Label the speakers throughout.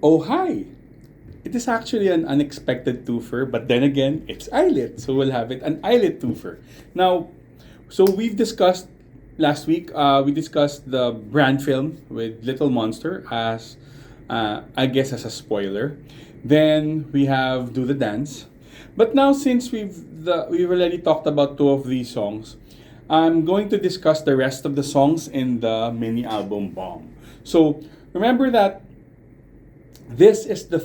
Speaker 1: Oh, hi! It is actually an unexpected twofer, but then again, it's ILLIT, so we'll have it an ILLIT twofer. Now, so we've discussed last week, we discussed the brand film with Little Monster as, I guess, as a spoiler. Then we have Do the Dance. But now, since we've already talked about two of these songs, I'm going to discuss the rest of the songs in the mini album Bomb. So remember that this is the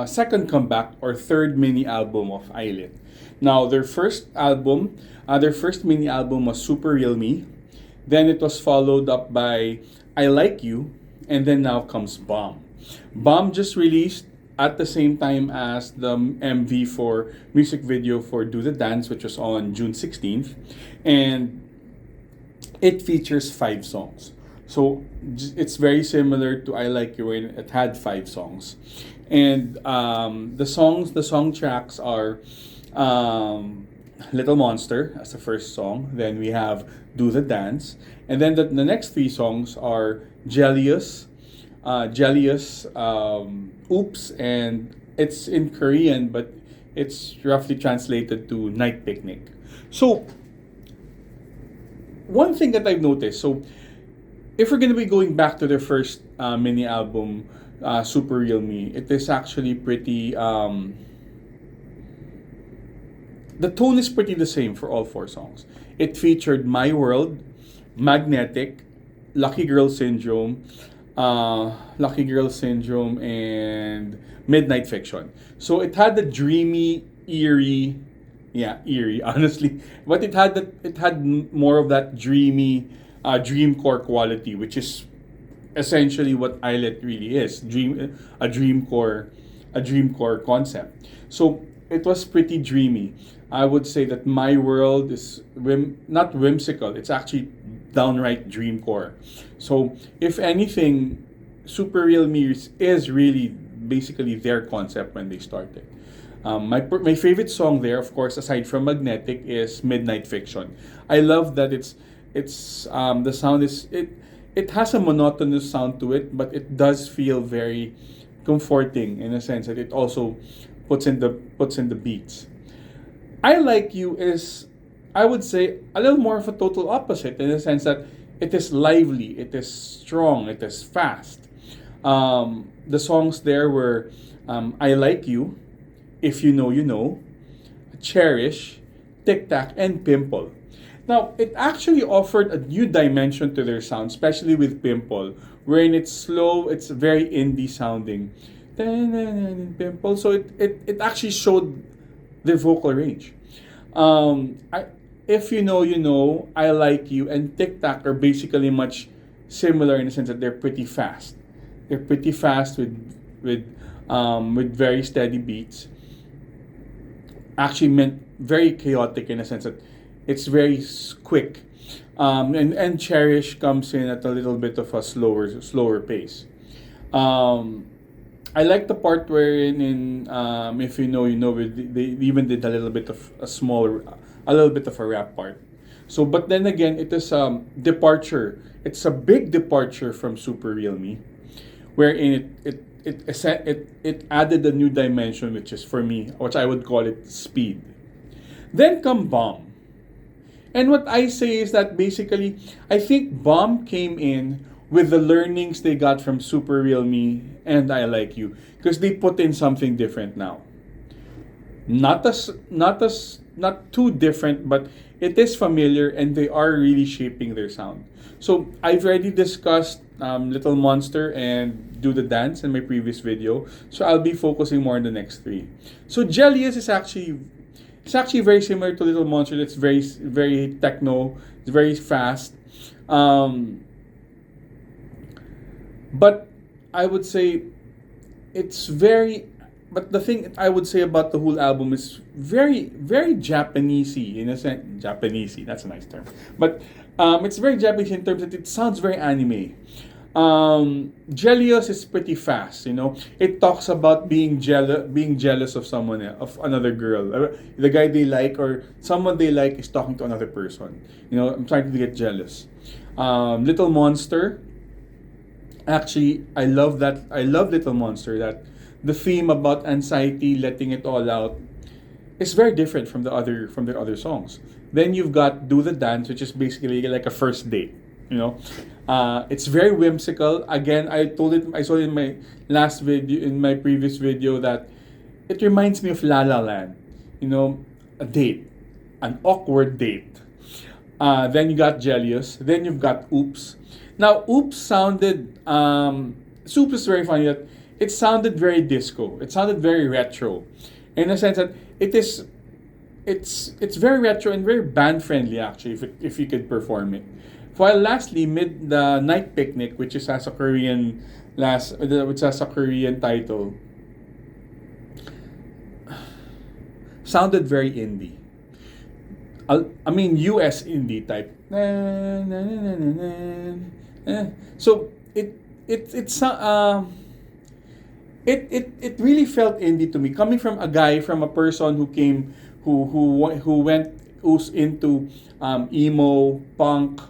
Speaker 1: second comeback or third mini album of ILLIT. Now, their first mini album was Super Real Me. Then it was followed up by I Like You, and then now comes Bomb. Bomb just released at the same time as the MV for music video for Do the Dance, which was on June 16th. And it features five songs. So it's very similar to I Like You, where it had five songs. And the song tracks are Little Monster as the first song. Then we have Do the Dance. And then the next three songs are Jellious, Oops, and it's in Korean, but it's roughly translated to Night Picnic. So, one thing that I've noticed, so if we're gonna be going back to their first mini album, Super Real Me, it is actually pretty. The tone is pretty the same for all four songs. It featured My World, Magnetic, Lucky Girl Syndrome, and Midnight Fiction. So it had the dreamy, eerie, yeah, eerie, honestly. But it had more of that dreamy, dreamcore quality, which is essentially what Islet really is. A dreamcore concept. So it was pretty dreamy. I would say that My World is not whimsical. It's actually downright dreamcore. So if anything, Super Real Me is really basically their concept when they started. My favorite song there, of course, aside from Magnetic, is Midnight Fiction. I love that the sound is it has a monotonous sound to it, but it does feel very comforting in a sense that it also puts in the beats. I Like You is, I would say, a little more of a total opposite in the sense that it is lively, it is strong, it is fast. The songs there were I Like You, If You Know, You Know, Cherish, Tic Tac, and Pimple. Now, it actually offered a new dimension to their sound, especially with Pimple, wherein it's slow, it's very indie sounding. Pimple. So it actually showed their vocal range. If You Know, You Know, I Like You, and Tic Tac are basically much similar in the sense that they're pretty fast. They're pretty fast with very steady beats. Actually, meant very chaotic in a sense that it's very quick. And Cherish comes in at a little bit of a slower pace. Um, I like the part wherein in If You Know, You Know, they even did a little bit of a little bit of a rap part. So, but then again, it is departure. It's a big departure from Super Real Me, wherein it added a new dimension, which is for me, which I would call it speed. Then come Bomb. And what I say is that basically, I think Bomb came in with the learnings they got from Super Real Me and I Like You, because they put in something different now. Not too different, but it is familiar, and they are really shaping their sound. So I've already discussed Little Monster and Do the Dance in my previous video, so I'll be focusing more on the next three. So Jellius is actually, it's actually very similar to Little Monster. It's very techno. It's very fast. Um, but I would say it's very. But the thing I would say about the whole album is very Japanesey in a sense. Japanesey, that's a nice term. But it's very Japanese in terms that it sounds very anime. Jellios is pretty fast. It talks about being jealous of someone of another girl. The guy they like or someone they like is talking to another person. I'm trying to get jealous. Little Monster Actually, I love that. I love Little Monster. That the theme about anxiety, letting it all out, is very different from the other songs. Then you've got Do the Dance, which is basically like a first date. You know, it's very whimsical. Again, I saw it in my last video, in my previous video, that it reminds me of La La Land. You know, a date, an awkward date. Then you got Jealous. Then you've got Oops. Now, Oops sounded. Oops is very funny that it sounded very disco. It sounded very retro, in a sense that it is. It's very retro and very band friendly actually. If you could perform it. While lastly, mid the Night Picnic, which is as a Korean which has a Korean title, sounded very indie. I mean US indie type. So it really felt indie to me, coming from a guy, from a person who came who's into emo, punk,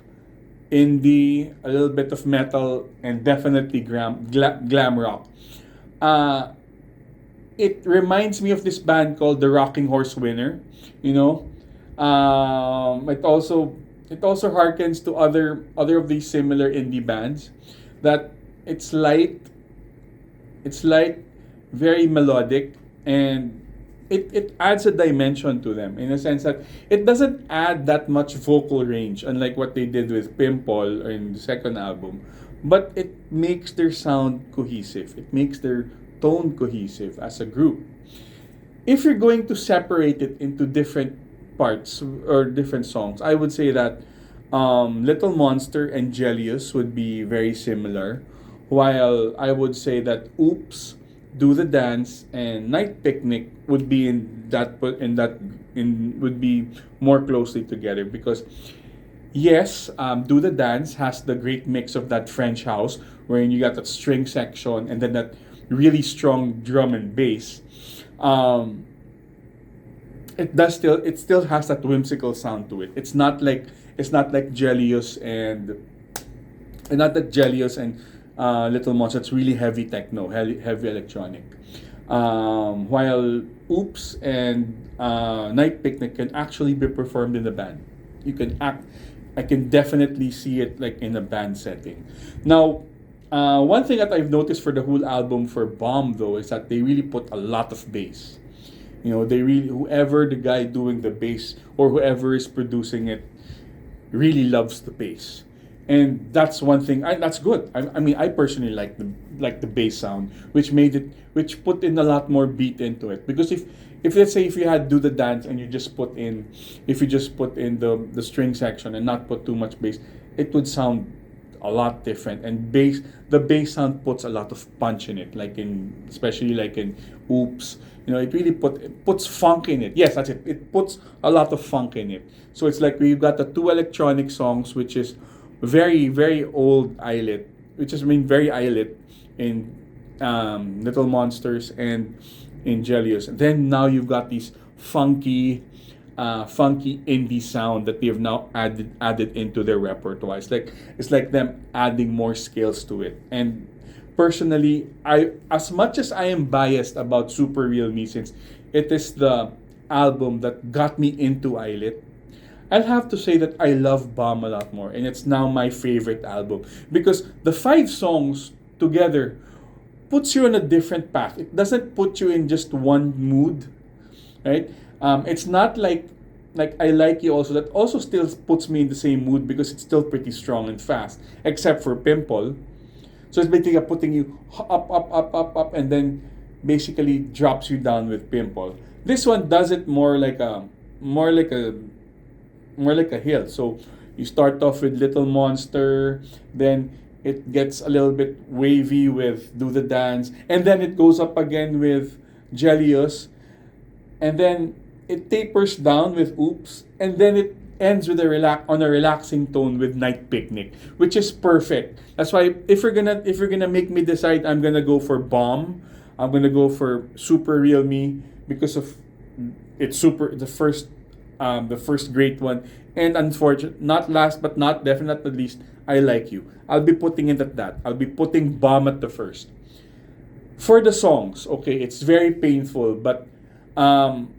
Speaker 1: indie, a little bit of metal, and definitely glam rock. Uh, it reminds me of this band called the Rocking Horse Winner. You know, it also harkens to other of these similar indie bands. That it's light, it's light, very melodic, and it adds a dimension to them, in a sense that it doesn't add that much vocal range, unlike what they did with Pimple or in the second album, but it makes their sound cohesive. It makes their tone cohesive as a group. If you're going to separate it into different parts or different songs, I would say that Little Monster and Jealous would be very similar, while I would say that Oops, Do the Dance, and Night Picnic would be would be more closely together, because yes, Do the Dance has the great mix of that French house, wherein you got that string section and then that really strong drum and bass. Um, it still has that whimsical sound to it. It's not like Jealous and not that Jealous and Little Monster. It's really heavy techno, heavy electronic. While Oops and Night Picnic can actually be performed in the band. You can act. I can definitely see it like in a band setting. Now, one thing that I've noticed for the whole album for Bomb though is that they really put a lot of bass. You know, they really, whoever the guy doing the bass or whoever is producing it really loves the bass, and that's one thing. That's good. I mean, I personally like the bass sound, which put in a lot more beat into it. Because if let's say if you had Do the Dance and if you just put in the string section and not put too much bass, it would sound a lot different. And the bass sound puts a lot of punch in it, especially like in Oops. You know, it puts funk in it. Yes, that's it. It puts a lot of funk in it. So it's like we've got the two electronic songs, which is very, very old ILLIT, which is, I mean, very ILLIT in Little Monsters and in Jealous. And then now you've got these funky indie sound that they have now added into their repertoire. It's like them adding more scales to it. And personally, as much as I am biased about Super Real Me, since it is the album that got me into ILLIT, I'll have to say that I love Bomb a lot more, and it's now my favorite album, because the 5 songs together puts you on a different path. It doesn't put you in just one mood, right? It's not like I Like You also, that also still puts me in the same mood because it's still pretty strong and fast, except for Pimple. So it's basically putting you up, and then basically drops you down with Pimple. This one does it more like a hill. So you start off with Little Monster, then it gets a little bit wavy with Do the Dance, and then it goes up again with Jealous, and then it tapers down with Oops, and then it ends with on a relaxing tone with Night Picnic, which is perfect. That's why if you're gonna make me decide, I'm gonna go for Bomb. I'm gonna go for Super Real Me because of it's super the first great one, and unfortunate, not last but not definitely not least, I Like You. I'll be putting it at that. I'll be putting Bomb at the first. For the songs, okay, it's very painful, but um,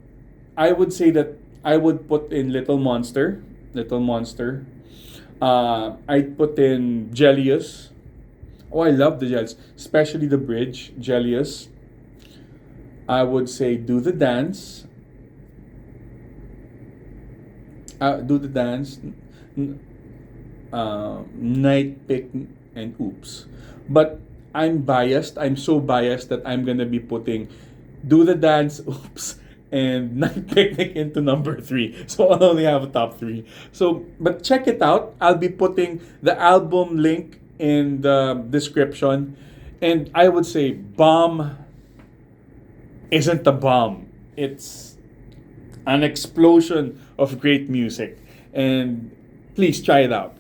Speaker 1: I would say that I would put in Little Monster. Little Monster. I'd put in Jellius. Oh, I love the Jellius, especially the bridge, Jellius. I would say Do the Dance. Do the Dance. Night Pick, and Oops. But I'm biased. I'm so biased that I'm gonna be putting Do the Dance, Oops, and Night Picnic into number three. So I'll only have a top three. So, but check it out. I'll be putting the album link in the description. And I would say Bomb isn't a bomb. It's an explosion of great music. And please try it out.